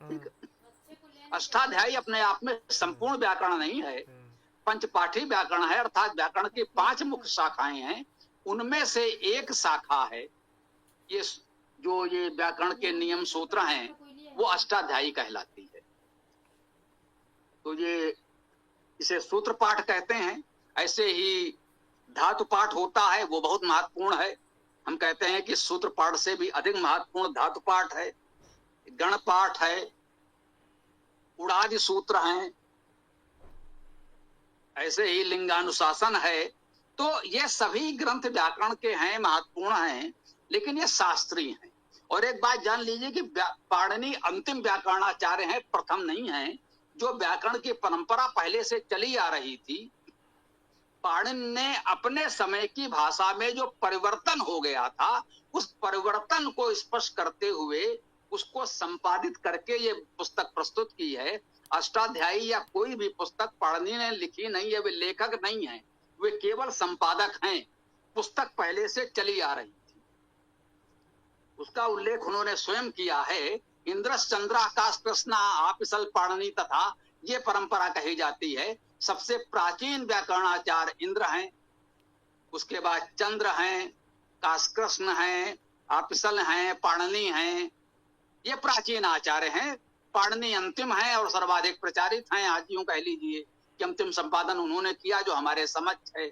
ठीक, अष्टाध्यायी अपने आप में संपूर्ण व्याकरण नहीं है, पंचपाठी व्याकरण है, अर्थात व्याकरण की 5 मुख्य शाखाएं हैं, उनमें से एक शाखा है ये जो ये व्याकरण के नियम सूत्र हैं, वो अष्टाध्यायी कहलाती है। तो ये इसे सूत्र पाठ कहते हैं। ऐसे ही धातु पाठ होता है, वो बहुत महत्वपूर्ण है। हम कहते हैं कि सूत्र पाठ से भी अधिक महत्वपूर्ण धातु पाठ है, गण पाठ है, उड़ादि सूत्र हैं, ऐसे ही लिंगानुशासन है। तो ये सभी ग्रंथ व्याकरण के हैं, महत्वपूर्ण हैं, लेकिन ये शास्त्रीय हैं। और एक बात जान लीजिए कि पाणिनि अंतिम व्याकरणाचार्य हैं, प्रथम नहीं हैं। जो व्याकरण की परंपरा पहले से चली आ रही थी, पाणिनि ने अपने समय की भाषा में जो परिवर्तन हो गया था, उस परिवर्तन को स्पष्ट करते हुए उसको संपादित करके ये पुस्तक प्रस्तुत की है। अष्टाध्यायी या कोई भी पुस्तक पाणिनि ने लिखी नहीं है, वे लेखक नहीं हैं, वे केवल संपादक हैं। पुस्तक पहले से चली आ रही थी, उसका उल्लेख उन्होंने स्वयं किया है। इंद्रस चंद्र आकाश कृष्णा आपिसल पाणिनि तथा, ये परंपरा कही जाती है। सबसे प्राचीन व्याकरणाचार्य इंद्र हैं, उसके बाद चंद्र हैं, काशकृष्ण हैं, आपिसल हैं, पाणिनि हैं, ये प्राचीन आचार्य हैं। पाणिनि अंतिम है और सर्वाधिक प्रचारित हैं। आज यूं कह लीजिए कि अंतिम संपादन उन्होंने किया जो हमारे समझ है।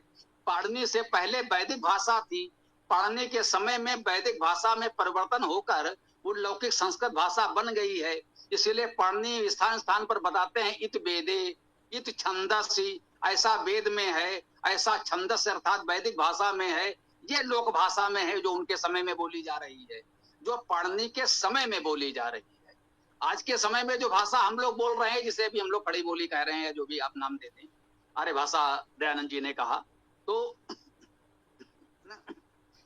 पाणिनि से पहले वैदिक भाषा थी, पाणिनि के समय में वैदिक भाषा में परिवर्तन होकर वो लौकिक संस्कृत भाषा बन गई है। इसीलिए पाणिनि स्थान स्थान पर बताते हैं इत वेदे इत छंदसी, ऐसा वेद में है, ऐसा छंदस अर्थात वैदिक भाषा में है, ये लोक भाषा में है जो उनके समय में बोली जा रही है, जो पाणिनि के समय में बोली जा रही है। आज के समय में जो भाषा हम लोग बोल रहे हैं, जिसे भी हम लोग खड़ी बोली कह रहे हैं, जो भी आप नाम देते हैं, आर्य भाषा दयानंद जी ने कहा, तो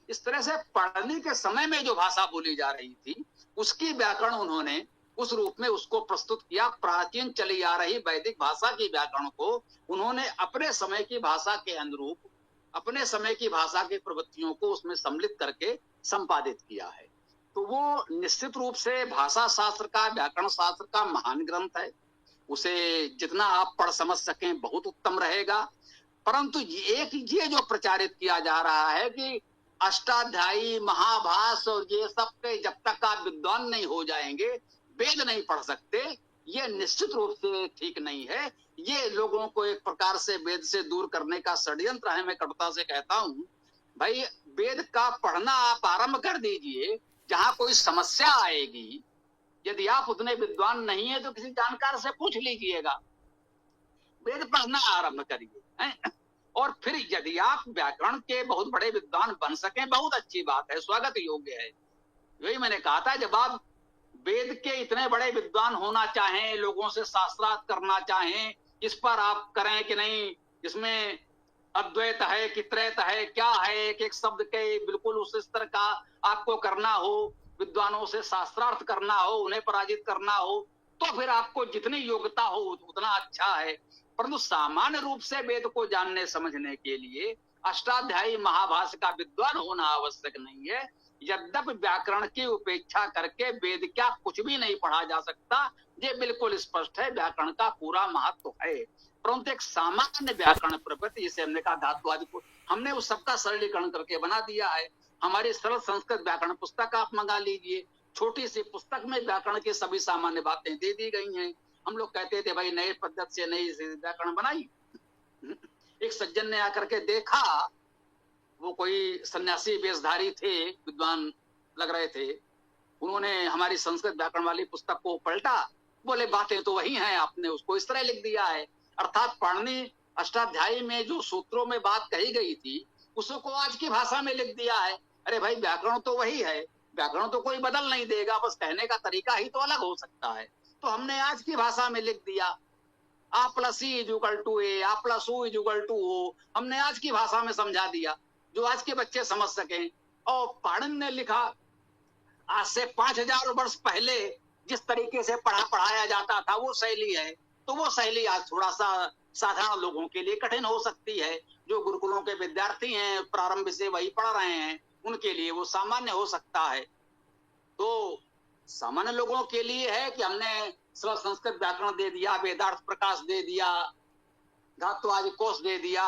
इस तरह से पाणिनि के समय में जो भाषा बोली जा रही थी, उसकी व्याकरण उन्होंने उस रूप में उसको प्रस्तुत किया। प्राचीन चली आ रही वैदिक भाषा की व्याकरण को उन्होंने अपने समय की भाषा के अनुरूप, अपने समय की भाषा की प्रवृत्तियों को उसमें सम्मिलित करके संपादित किया है। तो वो निश्चित रूप से भाषा शास्त्र का, व्याकरण शास्त्र का महान ग्रंथ है। उसे जितना आप पढ़ समझ सकें बहुत उत्तम रहेगा। परंतु ये जो प्रचारित किया जा रहा है कि अष्टाध्यायी, महाभाष्य और ये सब के जब तक आप विद्वान नहीं हो जाएंगे वेद नहीं पढ़ सकते, ये निश्चित रूप से ठीक नहीं है। ये लोगों को एक प्रकार से वेद से दूर करने का षड्यंत्र है। मैं कटुता से कहता हूं, भाई वेद का पढ़ना आप आरंभ कर दीजिए, जहां कोई समस्या आएगी, यदि आप उतने विद्वान नहीं है तो किसी जानकार से पूछ लीजिएगा, वेद पढ़ना आरंभ करिए। और फिर यदि आप व्याकरण के बहुत बड़े विद्वान बन सकें, बहुत अच्छी बात है, स्वागत योग्य है। यही मैंने कहा था, जब आप वेद के इतने बड़े विद्वान होना चाहें, लोगों से शास्त्रार्थ करना चाहें, इस पर आप करें कि नहीं इसमें अद्वैत है कि त्रैत है, क्या है, एक एक शब्द के बिल्कुल उस स्तर का आपको करना हो, विद्वानों से शास्त्रार्थ करना हो, उन्हें पराजित करना हो, तो फिर आपको जितनी योग्यता हो उतना अच्छा है। परंतु सामान्य रूप से वेद को जानने समझने के लिए अष्टाध्यायी महाभाष्य का विद्वान होना आवश्यक नहीं है। यद्यपि व्याकरण की उपेक्षा करके वेद क्या कुछ भी नहीं पढ़ा जा सकता, ये बिल्कुल स्पष्ट है, व्याकरण का पूरा महत्व है। परंतु एक सामान्य व्याकरण प्रवृत्ति, जिसे हमने कहा धातु आदि को, हमने उस सबका सरलीकरण करके बना दिया है। हमारी सरल संस्कृत व्याकरण पुस्तक आप मंगा लीजिए, छोटी सी पुस्तक में व्याकरण की सभी सामान्य बातें दे दी गई हैं। हम लोग कहते थे भाई नए पद्धति से नई व्याकरण बनाई। एक सज्जन ने आकर के देखा वो कोई सन्यासी वेशधारी थे, विद्वान लग रहे थे, उन्होंने हमारी संस्कृत व्याकरण वाली पुस्तक को पलटा, बोले बातें तो वही हैं, आपने उसको इस तरह लिख दिया है। अर्थात पाणिनि अष्टाध्यायी में जो सूत्रों में बात कही गई थी उसको आज की भाषा में लिख दिया है। अरे भाई, व्याकरण तो वही है, व्याकरण तो कोई बदल नहीं देगा, बस कहने का तरीका ही तो अलग हो सकता है। तो हमने आज की भाषा में लिख दिया, आ प्लस ई इज इक्वल टू ए, आ प्लस ओ इज इक्वल टू ओ, हमने आज की भाषा में समझा दिया जो आज के बच्चे समझ सकें। और पाणिनि ने लिखा आज से 5000 वर्ष पहले जिस तरीके से पढ़ाया जाता था वो शैली है, तो वो शैली आज थोड़ा सा साधारण लोगों के लिए कठिन हो सकती है। जो गुरुकुलों के विद्यार्थी हैं, प्रारंभ से वही पढ़ रहे हैं, उनके लिए वो सामान्य हो सकता है। तो सामान्य लोगों के लिए है कि हमने सरल संस्कृत व्याकरण दे दिया, वेदार्थ प्रकाश दे दिया, धातुवादी कोश दे दिया,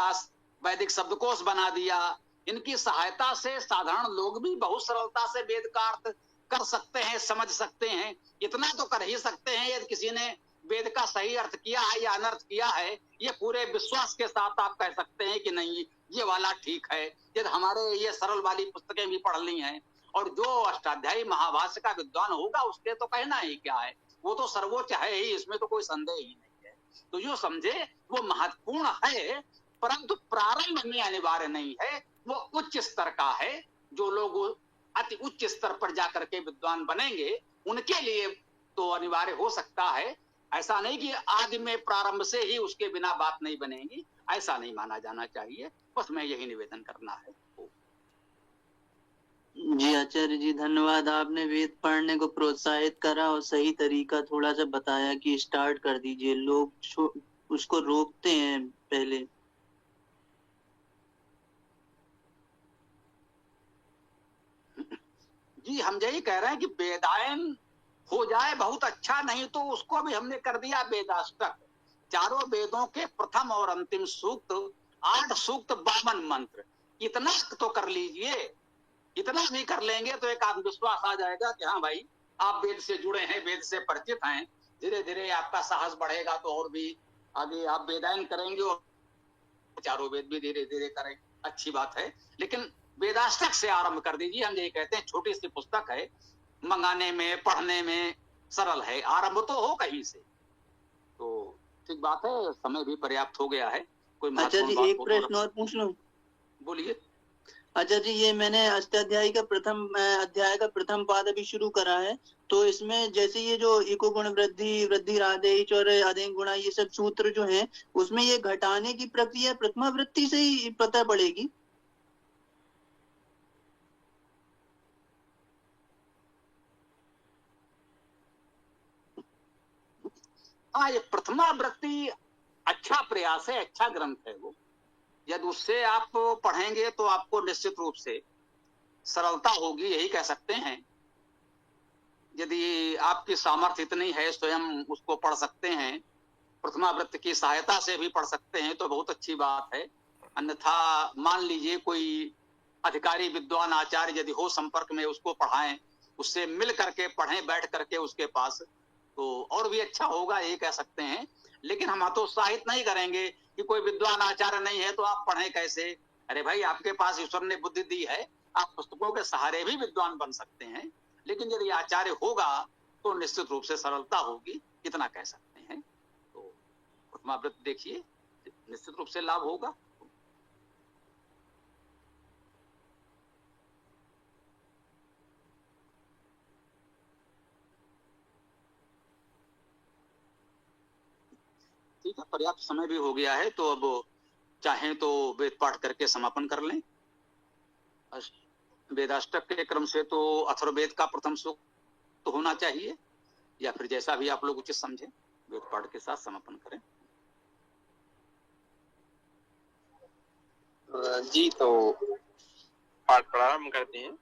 वैदिक शब्दकोश बना दिया। इनकी सहायता से साधारण लोग भी बहुत सरलता से वेद का अर्थ कर सकते हैं, समझ सकते हैं। इतना तो कर ही सकते हैं, यदि किसी ने वेद का सही अर्थ किया है या अनर्थ किया है, ये पूरे विश्वास के साथ आप कह सकते हैं कि नहीं ये वाला ठीक है। यदि हमारे ये सरल वाली पुस्तकें भी पढ़ ली हैं, और जो अष्टाध्यायी महाभाष्य का विद्वान होगा उसके तो कहना ही क्या है, वो तो सर्वोच्च है ही, इसमें तो कोई संदेह ही नहीं है। तो जो समझे वो महत्वपूर्ण है, परंतु प्रारंभ में अनिवार्य नहीं है, वो उच्च स्तर का है। जो लोग अति उच्च स्तर पर जाकर के विद्वान बनेंगे उनके लिए तो अनिवार्य हो सकता है। ऐसा नहीं कि आदि में प्रारंभ से ही उसके बिना बात नहीं बनेगी, ऐसा नहीं माना जाना चाहिए। बस मैं यही निवेदन करना है। जी आचार्य जी, धन्यवाद। आपने वेद पढ़ने को प्रोत्साहित करा और सही तरीका थोड़ा सा बताया कि स्टार्ट कर दीजिए, लोग उसको रोकते हैं पहले। जी, हम यही कह रहे हैं कि वेदायन हो जाए बहुत अच्छा, नहीं तो उसको भी हमने कर दिया वेदाष्टक। चारों वेदों के प्रथम और अंतिम सूक्त, 8 सूक्त 52 मंत्र, इतना तो कर लीजिए। इतना भी कर लेंगे तो एक आत्मविश्वास आ जाएगा कि हाँ भाई आप वेद से जुड़े हैं, वेद से परिचित हैं। धीरे धीरे आपका साहस बढ़ेगा तो और भी आगे आप वेदायन करेंगे और चारों वेद भी धीरे धीरे करें, अच्छी बात है। लेकिन वेदाष्टक से आरंभ कर दीजिए। हम यही कहते हैं, छोटी सी पुस्तक है, मंगाने में पढ़ने में सरल है, आरंभ तो हो कहीं से। तो ठीक बात है, समय भी पर्याप्त हो गया है। कोई अच्छा जी, एक प्रश्न और पूछ लूं? बोलिए। अच्छा जी, ये मैंने अष्टाध्यायी का प्रथम अध्याय का प्रथम पाद अभी शुरू करा है, तो इसमें जैसे ये जो इको गुण वृद्धि, वृद्धि राधेश और आदेश गुणा, ये सब सूत्र जो हैं, उसमें ये घटाने की प्रक्रिया प्रथमा वृत्ति से ही पता पड़ेगी? हाँ, ये प्रथमा वृत्ति अच्छा प्रयास है, अच्छा ग्रंथ है वो। यदि उससे आप पढ़ेंगे तो आपको निश्चित रूप से सरलता होगी, यही कह सकते हैं। यदि आपकी सामर्थ्य इतनी है, स्वयं उसको पढ़ सकते हैं, प्रथमा वृत्ति की सहायता से भी पढ़ सकते हैं, तो बहुत अच्छी बात है। अन्यथा मान लीजिए कोई अधिकारी विद्वान आचार्य यदि हो संपर्क में, उसको पढ़ाएं, उससे मिल करके पढ़ें बैठ करके उसके पास, तो और भी अच्छा होगा, ये कह सकते हैं। लेकिन हम हतोत्साहित नहीं करेंगे कि कोई विद्वान आचार्य नहीं है तो आप पढ़ें कैसे। अरे भाई, आपके पास ईश्वर ने बुद्धि दी है, आप पुस्तकों के सहारे भी विद्वान बन सकते हैं। लेकिन यदि आचार्य होगा तो निश्चित रूप से सरलता होगी, इतना कह सकते हैं। तो प्रथमा वृत्ति देखिए, निश्चित रूप से लाभ होगा। ठीक है, पर्याप्त समय भी हो गया है, तो अब चाहें तो वेद पाठ करके समापन कर लें। वेदाष्टक के क्रम से तो अथर्ववेद का प्रथम सूक्त तो होना चाहिए, या फिर जैसा भी आप लोग उचित समझें, वेद पाठ के साथ समापन करें। जी, तो पाठ प्रारंभ करते हैं।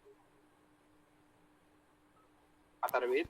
अथर्ववेद